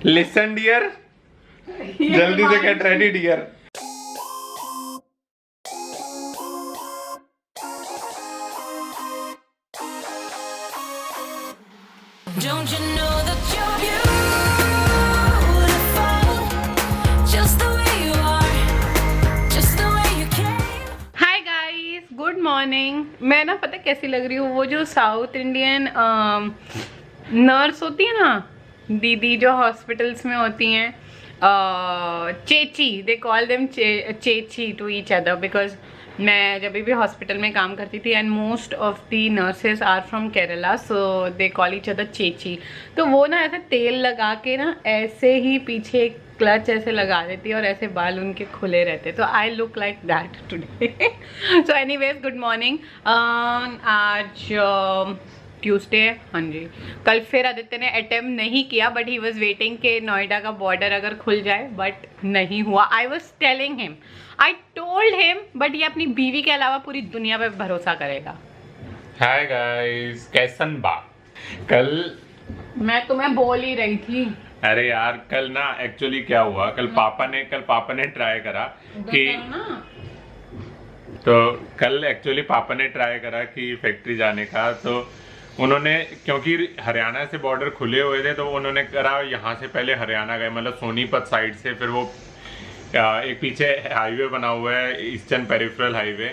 Listen dear, जल्दी से get ready dear. Don't you know that you're beautiful, just the way you are, just the way you came. Hi guys, good morning. मैं ना पता कैसी लग रही हूँ, वो जो साउथ इंडियन नर्स होती है ना, दीदी जो हॉस्पिटल्स में होती हैं, chechi, they call them chechi to each other, because मैं जब भी हॉस्पिटल में काम करती थी and most of the nurses are from Kerala, so they call each other chechi. तो वो ना ऐसे तेल लगा के ना ऐसे ही पीछे क्लच ऐसे लगा देती है और ऐसे बाल उनके खुले रहते, तो I look like that today. So anyways, good morning. आज ट्यूसडे है, हाँ जी। कल फिर आदित्य ने अटेम्प्ट नहीं किया, बट ही वॉज वेटिंग के नोएडा का बॉर्डर अगर खुल जाए, बट नहीं हुआ। I was telling him, I told him, but ये अपनी बीवी के अलावा पूरी दुनिया पे भरोसा करेगा। हाय गाइस, कैसन बा? कल मैं तुम्हें बोल ही रही थी। अरे यार, कल ना एक्चुअली क्या हुआ, कल पापा ने ट्राई करा कि पापा ने ट्राई करा कि फैक्ट्री जाने का। तो उन्होंने, क्योंकि हरियाणा से बॉर्डर खुले हुए थे, तो उन्होंने करा यहाँ से पहले हरियाणा गए, मतलब सोनीपत साइड से, फिर वो एक पीछे हाईवे बना हुआ है, ईस्टर्न पेरिफेरल हाईवे,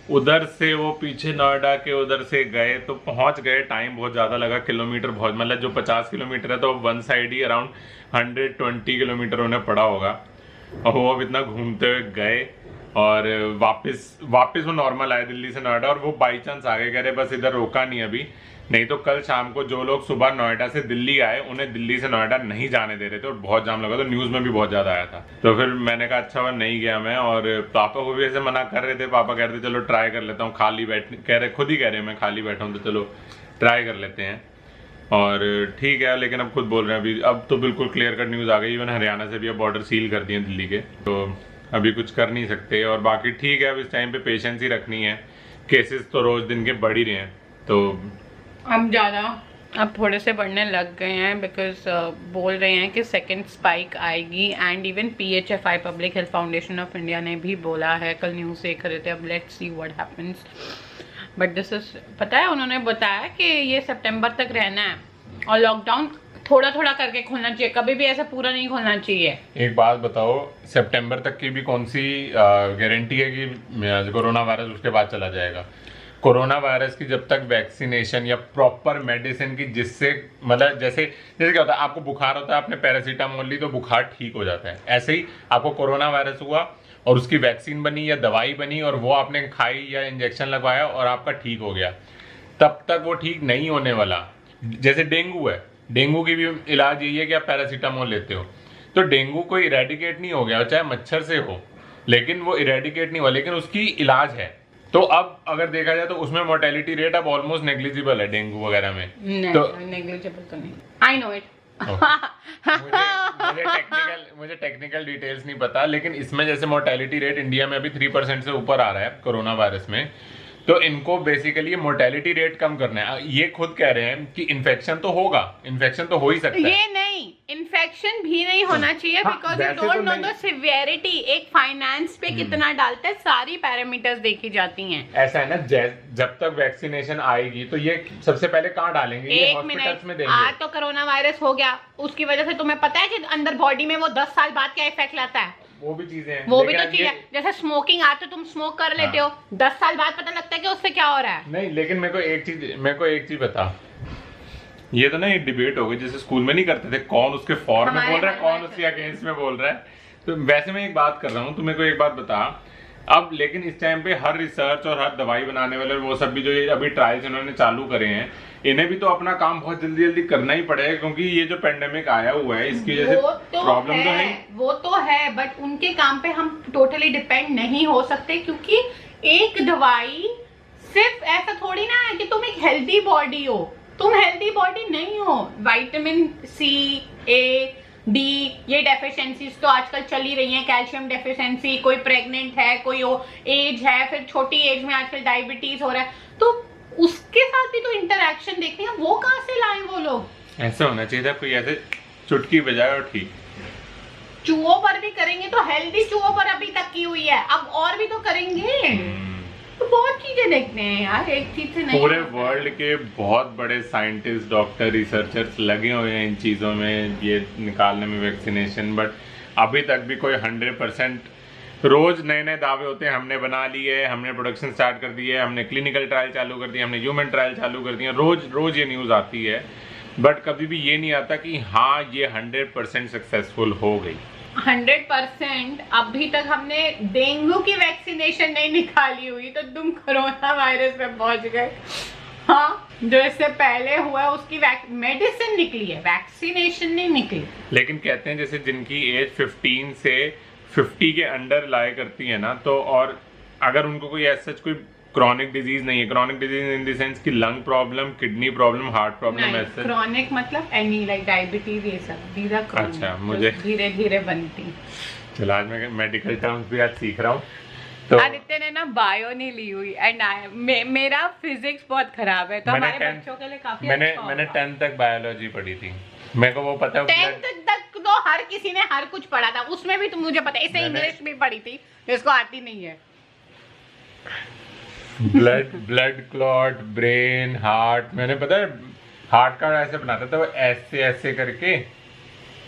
उधर से वो पीछे नोएडा के उधर से गए, तो पहुंच गए। टाइम बहुत ज़्यादा लगा, किलोमीटर बहुत, मतलब जो 50 किलोमीटर है तो वन साइड ही अराउंड 120 किलोमीटर उन्हें पड़ा होगा। और वो अब इतना घूमते हुए गए और वापस वो नॉर्मल आए दिल्ली से नोएडा, और वो बाई चांस आगे कह रहे बस इधर रोका नहीं अभी, नहीं तो कल शाम को जो लोग सुबह नोएडा से दिल्ली आए उन्हें दिल्ली से नोएडा नहीं जाने दे रहे थे और बहुत जाम लगा, तो न्यूज़ में भी बहुत ज़्यादा आया था। तो फिर मैंने कहा अच्छा, वह नहीं गया मैं, और पापा को भी ऐसे मना कर रहे थे। पापा कह रहे थे चलो ट्राई कर लेता हूँ, खाली खुद ही कह रहे हैं मैं खाली बैठा हूँ तो चलो ट्राई कर लेते हैं। और ठीक है, लेकिन अब खुद बोल रहे हैं अभी, अब तो बिल्कुल क्लियर कट न्यूज़ आ गई, इवन हरियाणा से भी अब बॉर्डर सील कर दिए दिल्ली के, तो अभी कुछ कर नहीं सकते। और बाकी ठीक है, अब इस टाइम पे पेशेंस ही रखनी है, केसेस तो रोज दिन के बढ़ ही रहे हैं, तो अब थोड़े से बढ़ने लग गए हैं, बिकॉज बोल रहे हैं कि सेकंड स्पाइक आएगी। And even PHFI, public health foundation of India ने भी बोला है, कल न्यूज़ देख रहे थे, अब let's see what happens. But this is, पता है उन्होंने बताया कि ये सितंबर तक रहना है और लॉकडाउन थोड़ा थोड़ा करके खोलना चाहिए, कभी भी ऐसा पूरा नहीं खोलना चाहिए। एक बात बताओ, सितंबर तक की भी कौन सी गारंटी है कि कोरोना वायरस उसके बाद चला जाएगा? कोरोना वायरस की जब तक वैक्सीनेशन या प्रॉपर मेडिसिन की, जिससे मतलब जैसे क्या होता है, आपको बुखार होता है, आपने पैरासीटामोल ली तो बुखार ठीक हो जाता है, ऐसे ही आपको कोरोना वायरस हुआ और उसकी वैक्सीन बनी या दवाई बनी और वो आपने खाई या इंजेक्शन लगवाया और आपका ठीक हो गया, तब तक वो ठीक नहीं होने वाला। जैसे डेंगू है, डेंगू की भी इलाज यही है कि आप पैरासीटामोल लेते हो, तो डेंगू कोई इरेडिकेट नहीं हो गया, चाहे मच्छर से हो, लेकिन वो इरेडिकेट नहीं हुआ, लेकिन उसकी इलाज है। तो अब अगर देखा जाए तो उसमें मोर्टेलिटी रेट अब ऑलमोस्ट नेग्लिजिबल है डेंगू वगैरह में। नहीं, तो नेग्लिजिबल तो नहीं, आई नो इट। मुझे टेक्निकल डिटेल्स नहीं पता, लेकिन इसमें जैसे मोर्टेलिटी रेट इंडिया में अभी 3% से ऊपर आ रहा है कोरोना वायरस में, तो इनको बेसिकली मोर्टेलिटी रेट कम करना है। ये खुद कह रहे हैं कि इन्फेक्शन तो होगा, इन्फेक्शन तो हो ही सकता है, ये नहीं, इन्फेक्शन भी नहीं होना चाहिए, because you don't know the severity. एक फाइनेंस पे कितना डालता है, सारी पैरामीटर्स देखी जाती हैं। ऐसा है ना, जब तक वैक्सीनेशन आएगी तो ये सबसे पहले कहाँ डालेंगे, ये हॉस्पिटल्स में देंगे। आज तो कोरोना वायरस हो गया, उसकी वजह से तुम्हें पता है कि अंदर बॉडी में वो 10 साल बाद क्या इफेक्ट लाता है, वो भी चीजें हैं, वो भी तो चीज है। जैसे स्मोकिंग, आज तो तुम स्मोक कर लेते हो, 10 साल बाद पता लगता है कि उससे क्या हो रहा है। नहीं, लेकिन मेरे को एक चीज बता, ये तो ना एक डिबेट हो गई, जैसे स्कूल में नहीं करते थे, कौन उसके फॉर में बोल रहा है, कौन उसके अगेंस्ट में बोल रहा है, तो वैसे मैं एक बात कर रहा हूँ, तू मेरे को एक बात बता अब। लेकिन इस टाइम पे हर रिसर्च और हर दवाई बनाने वाले वो सब भी जो ये अभी ट्रायल्स इन्होंने चालू करे हैं, इन्हें भी तो अपना काम बहुत जल्दी जल्दी करना ही पड़ेगा, क्योंकि ये जो पेंडेमिक आया हुआ है इसकी वजह से प्रॉब्लम तो है, वो तो है, बट उनके काम पे हम टोटली डिपेंड नहीं हो सकते, क्योंकि एक दवाई सिर्फ ऐसा थोड़ी ना है कि तुम एक हेल्दी बॉडी हो, तुम हेल्दी बॉडी नहीं हो। विटामिन C, A, D ये डेफिशिएंसीज तो आजकल चल ही रही हैं, कैल्शियम डेफिशिएंसी, कोई प्रेग्नेंट है, कोई एज है, फिर छोटी एज में आजकल डायबिटीज हो रहा है, तो उसके साथ भी तो इंटरेक्शन देखते हैं, वो कहाँ से लाए वो लोग? ऐसा होना चाहिए था, कोई ऐसे चुटकी बजाए और ठीक। चूहों पर भी करेंगे तो हेल्दी चूहों पर अभी तक की हुई है, अब और भी तो करेंगे। तो बहुत चीजें देखते हैं यार, एक चीज से नहीं। पूरे वर्ल्ड के बहुत बड़े साइंटिस्ट, डॉक्टर, रिसर्चर्स लगे हुए हैं इन चीज़ों में, ये निकालने में वैक्सीनेशन, बट अभी तक भी कोई 100%। रोज नए नए दावे होते हैं, हमने बना लिए, हमने प्रोडक्शन स्टार्ट कर दी है, हमने क्लिनिकल ट्रायल चालू कर दिया, हमने ह्यूमन ट्रायल चालू कर दिया, रोज ये न्यूज़ आती है, बट कभी भी ये नहीं आता कि हाँ ये 100% सक्सेसफुल हो गई। 100% अभी तक हमने डेंगू की वैक्सीनेशन नहीं निकाली हुई, तो तुम कोरोना वायरस पे पहुंच गए। हाँ, जो इससे पहले हुआ है उसकी मेडिसिन निकली है, वैक्सीनेशन नहीं निकली। लेकिन कहते हैं जैसे जिनकी एज 15 से 50 के अंडर लाया करती है ना, तो और अगर उनको कोई ऐसा कोई क्रॉनिक डिजीज नहीं है, chronic disease in the sense कि lung problem, kidney problem, heart problem, ऐसे क्रॉनिक मतलब एनी लाइक डायबिटीज, ये सब दीज आर क्रॉनिक। अच्छा, मुझे धीरे धीरे बनती। चलो आज मैं मेडिकल टर्म्स भी आज सीख रहा हूँ। तो आदित्य ने ना बायो नहीं ली हुई एंड मेरा फिजिक्स बहुत खराब है, तो हमारे बच्चों के लिए काफी मैंने अच्छा होगा। 10th तक बायोलॉजी पढ़ी थी, मेरे को वो पता है। 10th तक तो हर किसी ने हर कुछ पढ़ा था, उसमें भी तो मुझे पता है, इसे इंग्लिश भी पढ़ी थी, जिसको आती नहीं है। ब्लड क्लॉट, ब्रेन, हार्ट, मैंने पता है हार्ट का ऐसे बनाता था, वो ऐसे ऐसे करके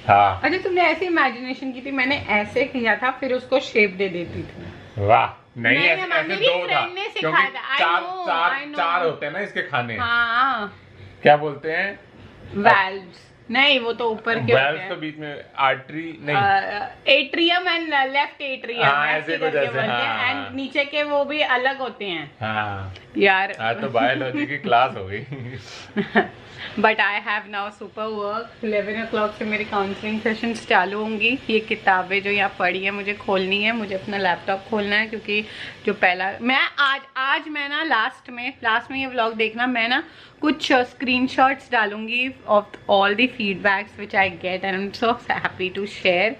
था। अच्छा, तुमने ऐसी इमेजिनेशन की थी, मैंने ऐसे किया था, फिर उसको शेप दे देती थी। वाह, नहीं नहीं, ऐसे मम्मी ऐसे भी दो था, friend ने क्योंकि सिखाया था। I know. चार होते हैं ना इसके खाने। हाँ, क्या बोलते हैं? वाल्व्स नहीं, वो तो ऊपर के होते वेल्व्स हैं। तो बीच में, आर्टरी नहीं, एट्रियम एंड लेफ्ट एट्रियम, हाँ, ऐसे कुछ ऐसे, हाँ। एंड नीचे के वो भी अलग होते हैं हाँ यार। आज तो बायोलॉजी की क्लास हो गई। But I have now super work. 11 o'clock से मेरी काउंसलिंग सेशंस चालू होंगी। ये किताबें जो यहाँ पड़ी है मुझे खोलनी है, मुझे अपना लैपटॉप खोलना है, क्योंकि जो पहला मैं आज मैं ना लास्ट में ये व्लॉग देखना, मैं ना कुछ स्क्रीनशॉट्स डालूंगी of all the feedbacks which I get and I am so happy to share.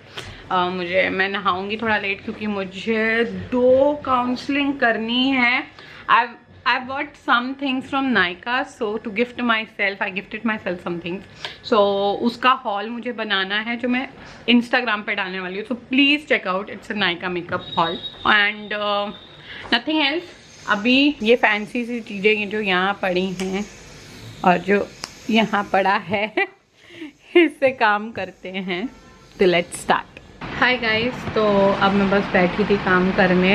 मैं नहाऊंगी थोड़ा लेट, क्योंकि मुझे 2 काउंसलिंग करनी है। I bought some things from Nykaa, so to gift myself, I gifted myself some things. So उसका haul मुझे बनाना है, जो मैं Instagram पे डालने वाली हूँ. So please check out, it's a Nykaa makeup haul and nothing else. अभी ये फैंसी सी चीज़ें जो यहाँ पड़ी हैं और जो यहाँ पड़ा है इससे काम करते हैं. तो let's start. हाय गाइस, तो अब मैं बस बैठी थी काम करने.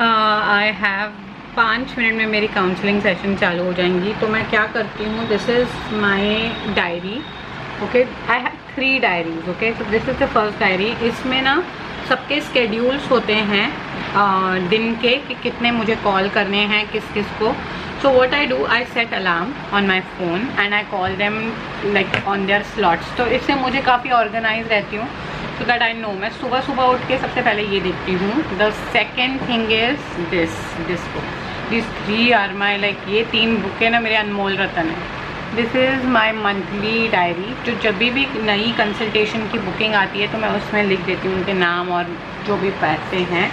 आई हैव 5 मिनट में मेरी काउंसलिंग सेशन चालू हो जाएंगी. तो मैं क्या करती हूँ, this is my diary. Okay, I have 3 diaries. Okay, तो this is the first diary. इसमें ना सबके स्केड्यूल्स होते हैं दिन के, कि कितने मुझे कॉल करने हैं किस किस को. So what I do, I set alarm on my phone and I call them like on their slots. तो इससे मुझे काफ़ी ऑर्गेनाइज रहती हूँ, सो दैट आई नो. मैं सुबह उठ के सबसे पहले ये देखती हूँ. The second thing is this book. This 3 are my like, ये 3 बुकें ना मेरे अनमोल रतन है. This is my monthly diary. जो जब भी नई कंसल्टेशन की बुकिंग आती है तो मैं उसमें लिख देती हूँ उनके नाम और जो भी पैसे हैं.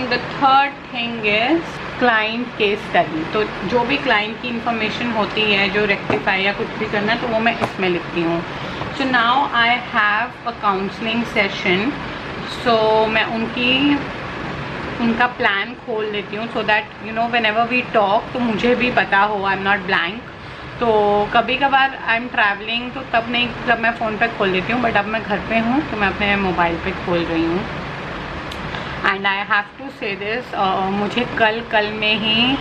The third thing is client case study. तो जो भी क्लाइंट की इंफॉर्मेशन होती है, जो रेक्टिफाई या कुछ भी करना है, तो वो मैं इसमें लिखती हूँ. So now I have a counselling session. So मैं उनका प्लान खोल लेती हूँ, so that you know whenever we talk तो मुझे भी पता हो, आई एम नॉट ब्लैंक. तो कभी कभार आई एम ट्रैवलिंग, तो तब नहीं, तब मैं फ़ोन पे खोल लेती हूँ. बट अब मैं घर पे हूँ तो मैं अपने मोबाइल पे खोल रही हूँ. एंड आई हैव टू से दिस, मुझे कल में ही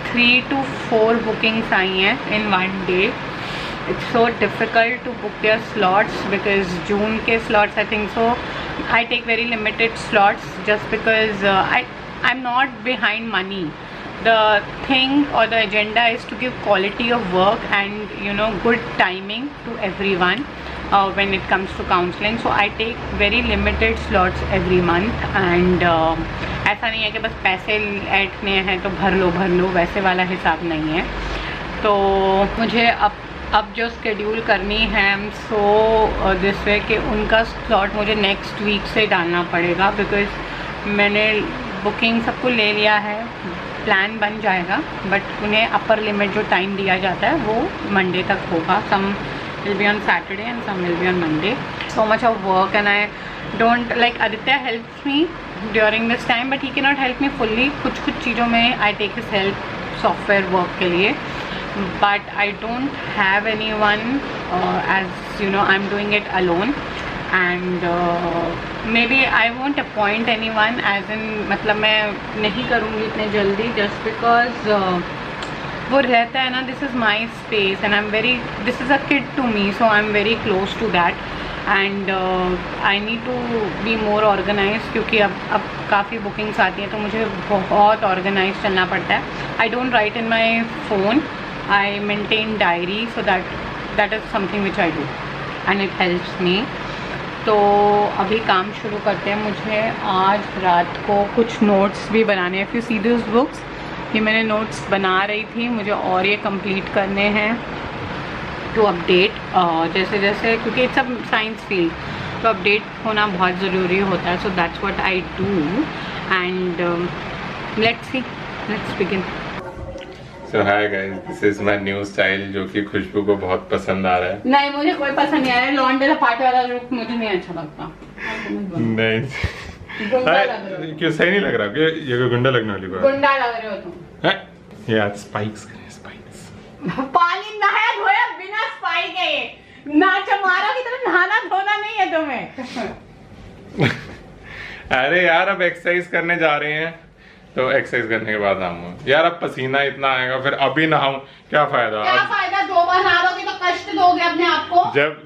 3 to 4 बुकिंग्स आई हैं इन 1 day. It's so difficult to book their slots because June के slots I think so. I take very limited slots just because I'm not behind money. The thing or the agenda is to give quality of work and you know good timing to everyone when it comes to counseling. So I take very limited slots every month and ऐसा नहीं है कि बस पैसे ऐंठने हैं तो भर लो, वैसे वाला हिसाब नहीं है. तो मुझे अब जो स्केड्यूल करनी है, सो दिस वे कि उनका स्लॉट मुझे नेक्स्ट वीक से डालना पड़ेगा, बिकॉज मैंने बुकिंग सबको ले लिया है. प्लान बन जाएगा बट उन्हें अपर लिमिट जो टाइम दिया जाता है वो मंडे तक होगा. सम will be on Saturday and some will be on Monday. So much of work and I don't like Aditya helps me during this time but he cannot help me fully. कुछ चीज़ों में I take his help software work के लिए, but I don't have anyone as you know I'm doing it alone and maybe I won't appoint anyone as in मतलब मैं नहीं करूँगी इतने जल्दी just because वो रहता है ना, this is my space and I'm very, this is a kid to me so I'm very close to that and I need to be more organized क्योंकि अब काफ़ी bookings आती हैं तो मुझे बहुत organized चलना पड़ता है. I don't write in my phone, I maintain diary so that is something which I do and it helps me. तो अभी काम शुरू करते हैं. मुझे आज रात को कुछ नोट्स भी बनाने हैं. If you see these books, ये मैंने नोट्स बना रही थी, मुझे और ये कंप्लीट करने हैं टू अपडेट जैसे जैसे क्योंकि इट्स अ साइंस फील्ड तो अपडेट होना बहुत ज़रूरी होता है. So that's what I do and let's see, let's begin. So hi guys, this is my new style जो कि खुशबू को बहुत पसंद आ रहा है. नहीं मुझे कोई पसंद नहीं आ रहा है. लॉन्डे पार्टी वाला लुक मुझे नहीं अच्छा लगता. नहीं क्यों सही नहीं लग रहा? क्यों ये कोई गुंडा लगने वाली बात? गुंडा लग रहे हो तुम. यार स्पाइक्स करें, स्पाइक्स. पानी नहाया धोया बिना स्पाइक के नाचा मारा की तरह नहाना धोना नहीं है तुम्हें. अरे यार अब एक्सरसाइज करने जा रहे हैं तो एक्सरसाइज करने के बाद नहाऊंगा. यार अब पसीना इतना आएगा फिर अभी नहाऊं क्या फायदा? क्या फायदा? 2 बार नहाओगे तो कष्ट दोगे अपने आप को.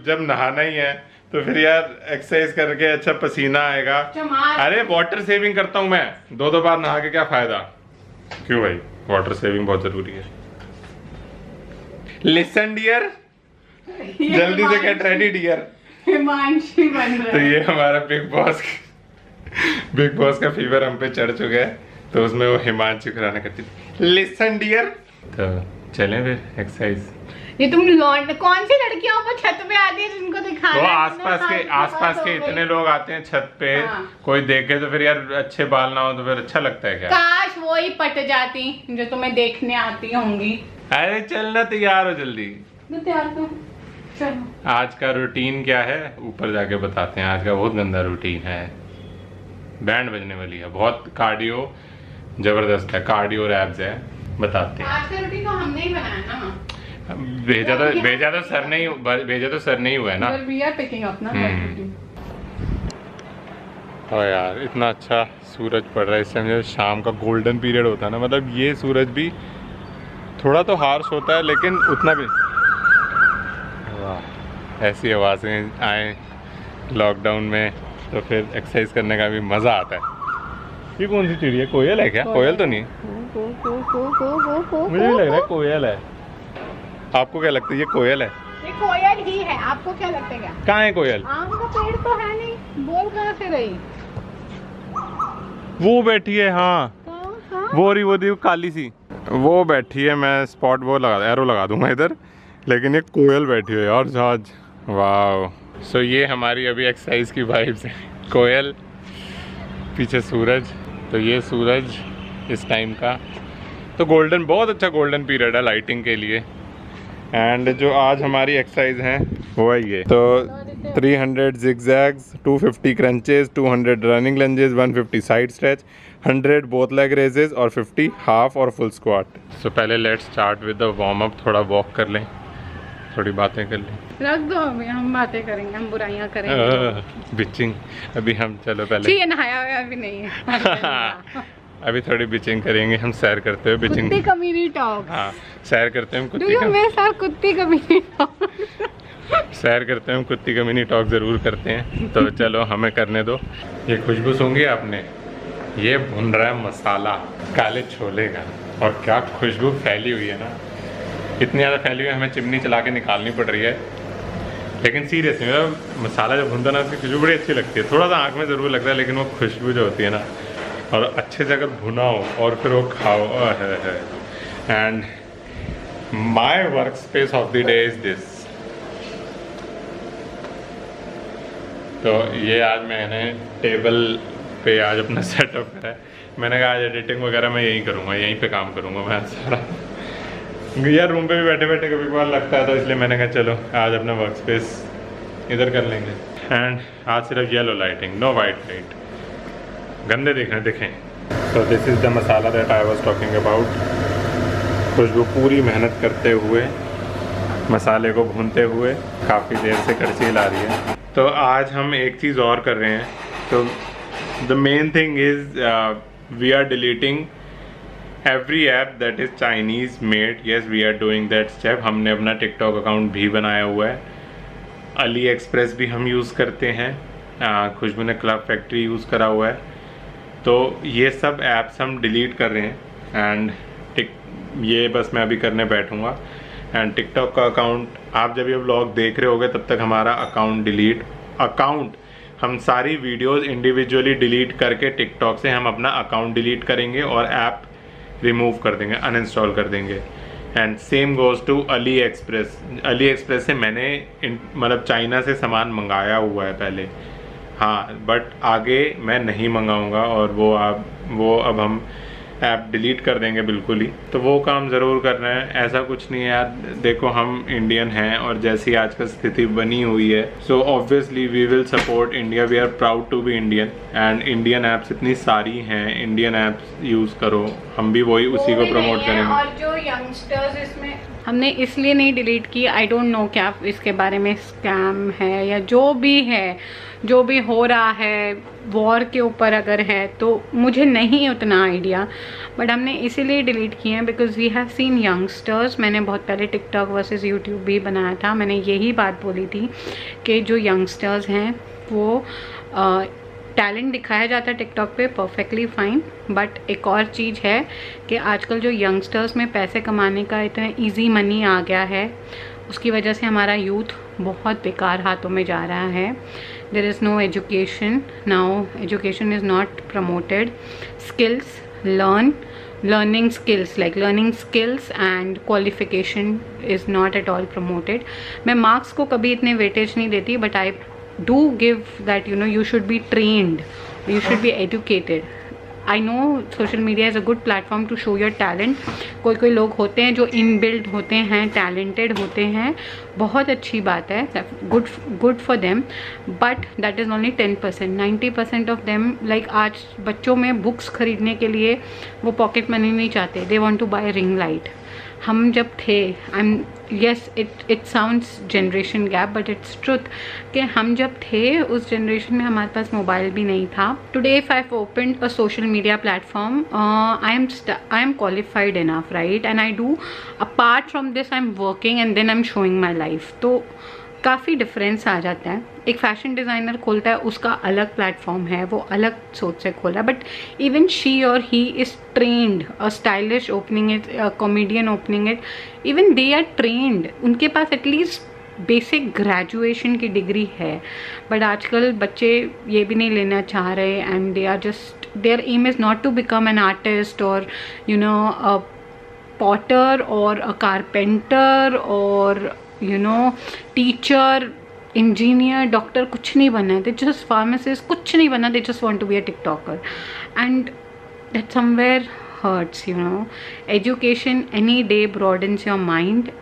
जब नहाना ही है तो फिर यार एक्सरसाइज करके अच्छा पसीना आएगा. अरे वाटर सेविंग करता हूँ मैं. 2 बार नहा के क्या फायदा? क्यों भाई, वाटर सेविंग बहुत जरूरी है. लिसन डियर, जल्दी से गेट रेडी डियर. हिमांशी बन रहा तो है. ये हमारा बिग बॉस का फीवर हम पे चढ़ चुका है तो उसमें वो हिमांशी कराना करती थी. Listen dear. तो चलें फिर एक्सरसाइज. ये तुम लौंड कौन सी लड़कियां ऊपर छत पे आती है जिनको दिखाना वो है? आसपास के इतने लोग आते हैं छत पे. हाँ. कोई देखे तो फिर यार अच्छे बाल ना हो तो फिर अच्छा लगता है क्या? काश वो ही पट जाती जो तुम्हें देखने आती होंगी. अरे चलना, तैयार हो जल्दी. मैं तैयार तो चलो. आज का रूटीन क्या है ऊपर जाके बताते हैं. आज का बहुत गंदा रूटीन है. बैंड बजने वाली है, बहुत कार्डियो जबरदस्त है. कार्डियो रैप्स है, बताते हैं. आज का रूटीन तो हमने ही बनाया ना. भेजा तो सर नहीं हुआ है ना. वी आर पिकिंग अप ना. और यार इतना अच्छा सूरज पड़ रहा है इस टाइम. शाम का गोल्डन पीरियड होता है ना, मतलब ये सूरज भी थोड़ा तो हार्श होता है लेकिन उतना भी. वाह, ऐसी आवाज़ें आए लॉकडाउन में तो फिर एक्सरसाइज करने का भी मज़ा आता है. ये कौन सी चिड़िया? कोयल है क्या? कोयल तो नहीं, मुझे भी लग रहा है कोयल है. आपको क्या लगता है ये कोयल है? ये कोयल ही है. आपको क्या लगता है? क्या कहाँ है कोयल? आम का पेड़ तो है नहीं. बोल कहाँ से रही? वो बैठी है. हाँ हाँ? वो रही काली सी वो बैठी है. मैं स्पॉट वो एरो लगा दूंगा इधर, लेकिन ये कोयल बैठी है यार जहाज. वाह. सो ये हमारी अभी एक्सरसाइज की वाइब्स है. कोयल, पीछे सूरज. तो ये सूरज इस टाइम का तो गोल्डन, बहुत अच्छा गोल्डन पीरियड है लाइटिंग के लिए. एंड जो आज हमारी एक्सरसाइज हैं वो है ये. तो 300 zigzags, 250 crunches, 200 running lunges, 150 side stretch, 100 both leg raises और 50 हाफ और फुल स्क्वाट. सो पहले let's start with the warm up. थोड़ा वॉक कर लें, थोड़ी बातें कर लें. रख दो, अभी हम बातें करेंगे, हम बुराइयां करेंगे. बिचिंग अभी हम, चलो पहले. ये नहाया हुआ अभी नहीं है. अभी थोड़ी बिचिंग करेंगे हम. सैर करते हुए बिचिंग. कुत्ती कमीनी टॉक. हाँ, सैर करते हैं हम कुत्ती का मेरे साथ कुत्ती कमीनी टॉक. सैर करते हैं हम, कुत्ती कमीनी टॉक ज़रूर करते हैं. तो चलो हमें करने दो. ये खुशबू सूंघी आपने? ये भुन रहा है मसाला काले छोले का. और क्या खुशबू फैली हुई है ना, इतनी ज़्यादा फैली हुई है हमें चिमनी चला के निकालनी पड़ रही है. लेकिन सीरियसली मतलब मसाला जब भुनता ना उसकी खुशबू बड़ी अच्छी लगती है. थोड़ा सा आँख में ज़रूर लगता है लेकिन वो खुशबू जो होती है ना, और अच्छे से अगर भुना हो और फिर वो खाओ. है. And my work space of the day is this. तो ये आज मैंने टेबल पे आज अपना सेटअप करा है. मैंने कहा आज एडिटिंग वगैरह मैं यहीं करूँगा, यहीं पे काम करूँगा मैं सारा. यार रूम पे भी बैठे बैठे कभी कभार लगता है, तो इसलिए मैंने कहा चलो आज अपना वर्क स्पेस इधर कर लेंगे। एंड आज सिर्फ yellow lighting, no white light, गंदे दिखें। तो this is the masala that I was talking about. खुशबू पूरी मेहनत करते हुए, मसाले को भूनते हुए काफ़ी देर से कड़छी हिला रही है। तो आज हम एक चीज़ और कर रहे हैं। तो the main thing is we are deleting every app that is Chinese made. Yes, we are doing that step. हमने अपना टिकटॉक अकाउंट भी बनाया हुआ है। अली एक्सप्रेस भी हम यूज़ करते हैं। खुशबू ने क्लब फैक्ट्री यूज़ करा हुआ है। तो ये सब ऐप्स हम डिलीट कर रहे हैं। एंड ये बस मैं अभी करने बैठूँगा। एंड टिकटॉक का अकाउंट आप जब ये व्लॉग देख रहे होगे तब तक हमारा अकाउंट हम सारी वीडियोस इंडिविजुअली डिलीट करके टिकटॉक से हम अपना अकाउंट डिलीट करेंगे और ऐप रिमूव कर देंगे, अनइंस्टॉल कर देंगे। And same goes to AliExpress. AliExpress से मैंने मतलब चाइना से सामान मंगाया हुआ है पहले, हाँ, बट आगे मैं नहीं मंगाऊंगा और वो अब हम ऐप डिलीट कर देंगे बिल्कुल ही। तो वो काम ज़रूर करना है, ऐसा कुछ नहीं है यार। देखो हम इंडियन हैं और जैसी आजकल स्थिति बनी हुई है, so obviously we will support India. We are proud to be Indian. And Indian apps इतनी सारी हैं, इंडियन ऐप्स यूज़ करो। हम भी उसी को प्रमोट करेंगे। और जो यंगस्टर्स इसमें हमने इसलिए नहीं डिलीट की, आई डोंट नो क्या इसके बारे में स्कैम है या जो भी हो रहा है, वॉर के ऊपर अगर है तो मुझे नहीं उतना आइडिया, बट हमने इसीलिए डिलीट किए हैं because we have seen youngsters. मैंने बहुत पहले टिकटॉक वर्सेस यूट्यूब भी बनाया था, मैंने यही बात बोली थी कि जो यंगस्टर्स हैं वो टैलेंट दिखाया जाता है टिकटॉक पे, परफेक्टली फाइन, बट एक और चीज़ है कि आजकल जो यंगस्टर्स में पैसे कमाने का इतना इजी मनी आ गया है, उसकी वजह से हमारा यूथ बहुत बेकार हाथों में जा रहा है। There is no education now, education is not promoted. Skills, learning skills and qualification is not at all promoted. मैं मार्क्स को कभी इतने वेटेज नहीं देती, but I do give that, you know, you should be trained, you should be educated. I know social media is a good platform to show your talent. कोई लोग होते हैं जो इनबिल्ट होते हैं, टैलेंटेड होते हैं, बहुत अच्छी बात है, good for them, but that is only 10%। 90% of them, like आज बच्चों में बुक्स खरीदने के लिए वो पॉकेट मनी नहीं चाहते, they want to buy ring light. हम जब थे, yes it sounds generation gap, but it's truth कि हम जब थे उस जनरेशन में हमारे पास मोबाइल भी नहीं था। Today if I opened a social media platform, I am qualified enough, right, and I do apart from this I am working and then I am showing my life. तो काफ़ी difference आ जाता है। एक fashion designer खोलता है, उसका अलग platform है, वो अलग सोच से खोला, बट इवन शी और he is trained, a stylish opening it, a comedian opening it, even they are trained, उनके पास एटलीस्ट बेसिक ग्रेजुएशन की डिग्री है। बट आजकल बच्चे ये भी नहीं लेना चाह रहे, and they are just, their aim is not to become an artist और यू नो अ पॉटर और अ कारपेंटर और you know teacher, engineer, doctor, कुछ नहीं बनना है। दे जस्ट फार्मासिस्ट, कुछ नहीं बनना, they just want to be a tiktoker, and that somewhere hurts, you know. Education any day broadens your mind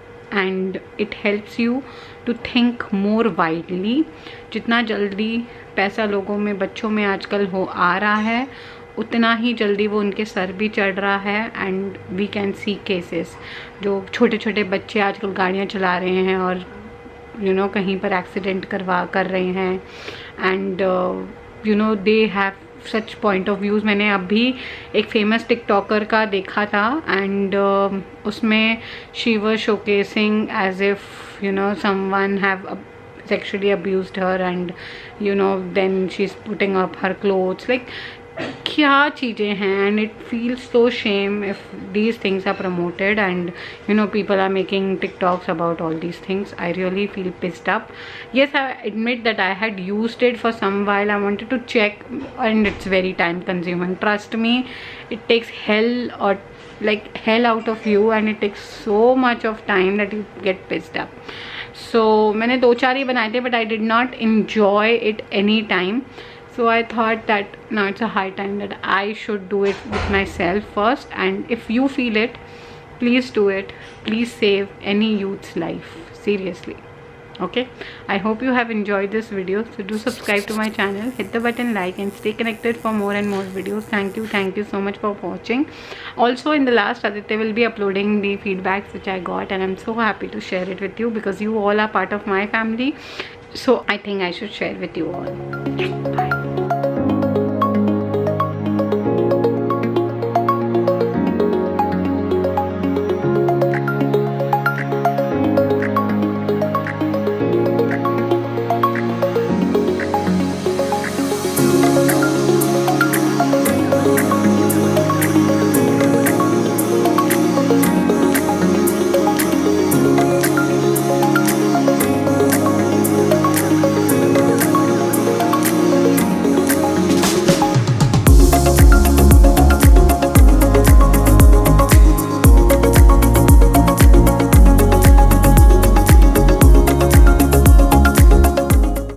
and it helps you to think more widely. जितना जल्दी पैसा लोगों में, बच्चों में आजकल आ रहा है, उतना ही जल्दी वो उनके सर भी चढ़ रहा है। And we can see cases, जो छोटे छोटे बच्चे आजकल गाड़ियाँ चला रहे हैं और यू नो कहीं पर एक्सीडेंट कर रहे हैं, and you know they have such point of views. मैंने अभी एक फेमस टिकटॉकर का देखा था, एंड उसमें she was showcasing as if you know someone have sexually abused her, and you know then she's putting up her clothes, like क्या चीज़ें हैं, and it feels so shame if these things are promoted and you know people are making TikToks about all these things. I really feel pissed up. Yes, I admit that I had used it for some while. I wanted to check, and it's very time consuming. Trust me, it takes hell out of you, and it takes so much of time that you get pissed up. So मैंने 2-4 ही बनाए थे, but I did not enjoy it any time. So I thought that now it's a high time that I should do it with myself first, and if you feel it, please do it. Please save any youth's life, seriously. Okay, I hope you have enjoyed this video, so do subscribe to my channel, hit the button like, and stay connected for more and more videos. Thank you so much for watching. Also, in the last, Aditya will be uploading the feedbacks which I got, and I'm so happy to share it with you because you all are part of my family, so I think I should share with you all. Bye.